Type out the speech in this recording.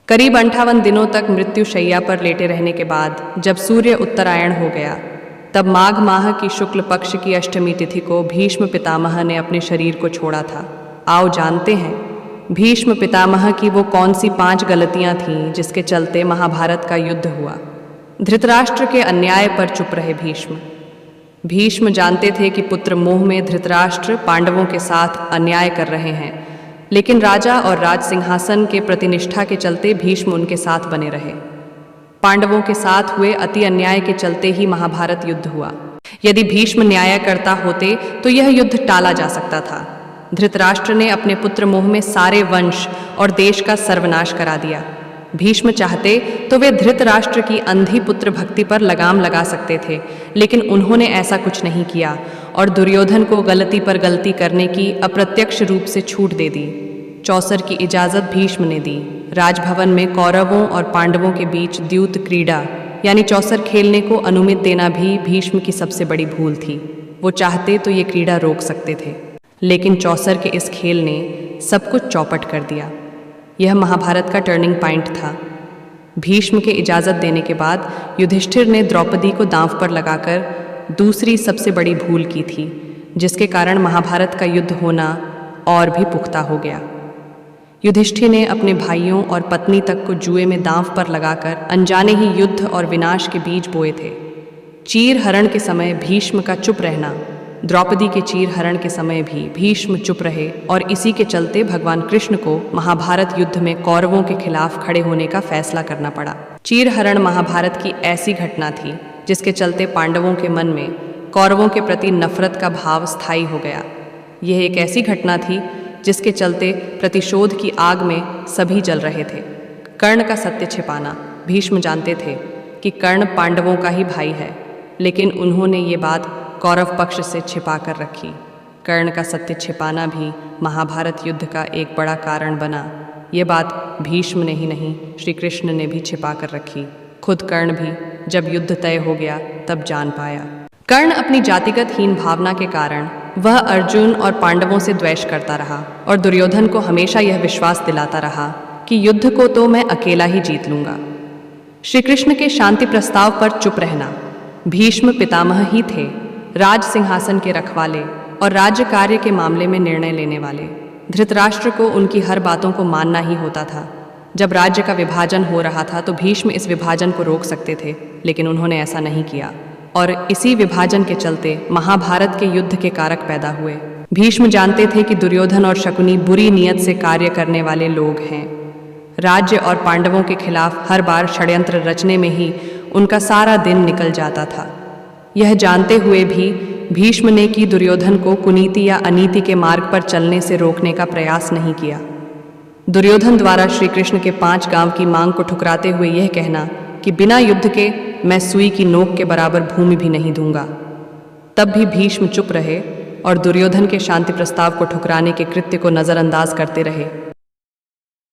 करीब 58 दिनों तक मृत्यु शैया पर लेटे रहने के बाद जब सूर्य उत्तरायण हो गया, तब माघ माह की शुक्ल पक्ष की अष्टमी तिथि को भीष्म पितामह ने अपने शरीर को छोड़ा था। आओ जानते हैं भीष्म पितामह की वो कौन सी 5 गलतियां थीं जिसके चलते महाभारत का युद्ध हुआ। धृतराष्ट्र के अन्याय पर चुप रहे भीष्म। भीष्म जानते थे कि पुत्र मोह में धृतराष्ट्र पांडवों के साथ अन्याय कर रहे हैं, लेकिन राजा और राज सिंहासन के प्रतिनिष्ठा के चलते भीष्म उनके साथ बने रहे। पांडवों के साथ हुए अति अन्याय के चलते ही महाभारत युद्ध हुआ। यदि भीष्म न्यायकर्ता होते तो यह युद्ध टाला जा सकता था। धृतराष्ट्र ने अपने पुत्र मोह में सारे वंश और देश का सर्वनाश करा दिया। भीष्म चाहते तो वे धृतराष्ट्र की अंधी पुत्र भक्ति पर लगाम लगा सकते थे, लेकिन उन्होंने ऐसा कुछ नहीं किया और दुर्योधन को गलती पर गलती करने की अप्रत्यक्ष रूप से छूट दे दी। चौसर की इजाज़त भीष्म ने दी। राजभवन में कौरवों और पांडवों के बीच द्यूत क्रीड़ा यानी चौसर खेलने को अनुमति देना भी भीष्म की सबसे बड़ी भूल थी। वो चाहते तो ये क्रीड़ा रोक सकते थे, लेकिन चौसर के इस खेल ने सब कुछ चौपट कर दिया। यह महाभारत का टर्निंग पॉइंट था। भीष्म के इजाज़त देने के बाद युधिष्ठिर ने द्रौपदी को दांव पर लगाकर दूसरी सबसे बड़ी भूल की थी, जिसके कारण महाभारत का युद्ध होना और भी पुख्ता हो गया। युधिष्ठिर ने अपने भाइयों और पत्नी तक को जुए में दांव पर लगाकर अनजाने ही युद्ध और विनाश के बीज बोए थे। चीर हरण के समय भीष्म का चुप रहना, द्रौपदी के चीर हरण के समय भी भीष्म चुप रहे और इसी के चलते भगवान कृष्ण को महाभारत युद्ध में कौरवों के खिलाफ खड़े होने का फैसला करना पड़ा। चीर हरण महाभारत की ऐसी घटना थी जिसके चलते पांडवों के मन में कौरवों के प्रति नफरत का भाव स्थायी हो गया। यह एक ऐसी घटना थी जिसके चलते प्रतिशोध की आग में सभी जल रहे थे। कर्ण का सत्य छिपाना। भीष्म जानते थे कि कर्ण पांडवों का ही भाई है, लेकिन उन्होंने ये बात कौरव पक्ष से छिपा कर रखी। कर्ण का सत्य छिपाना भी महाभारत युद्ध का एक बड़ा कारण बना। ये बात भीष्म ने ही नहीं, श्री कृष्ण ने भी छिपा कर रखी। खुद कर्ण भी जब युद्ध तय हो गया तब जान पाया। कर्ण अपनी जातिगत हीन भावना के कारण वह अर्जुन और पांडवों से द्वेष करता रहा और दुर्योधन को हमेशा यह विश्वास दिलाता रहा कि युद्ध को तो मैं अकेला ही जीत लूंगा। श्री कृष्ण के शांति प्रस्ताव पर चुप रहना। भीष्म पितामह ही थे, राज सिंहासन के रखवाले और राज्य कार्य के मामले में निर्णय लेने वाले। धृतराष्ट्र को उनकी हर बातों को मानना ही होता था। जब राज्य का विभाजन हो रहा था तो भीष्म इस विभाजन को रोक सकते थे, लेकिन उन्होंने ऐसा नहीं किया और इसी विभाजन के चलते महाभारत के युद्ध के कारक पैदा हुए। भीष्म जानते थे कि दुर्योधन और शकुनी बुरी नीयत से कार्य करने वाले लोग हैं। राज्य और पांडवों के खिलाफ हर बार षड्यंत्र रचने में ही उनका सारा दिन निकल जाता था। यह जानते हुए भी भीष्म ने कि दुर्योधन को कुनीति या अनीति के मार्ग पर चलने से रोकने का प्रयास नहीं किया। दुर्योधन द्वारा श्री कृष्ण के 5 गांव की मांग को ठुकराते हुए यह कहना कि बिना युद्ध के मैं सुई की नोक के बराबर भूमि भी नहीं दूंगा, तब भी भीष्म चुप रहे और दुर्योधन के शांति प्रस्ताव को ठुकराने के कृत्य को नज़रअंदाज करते रहे।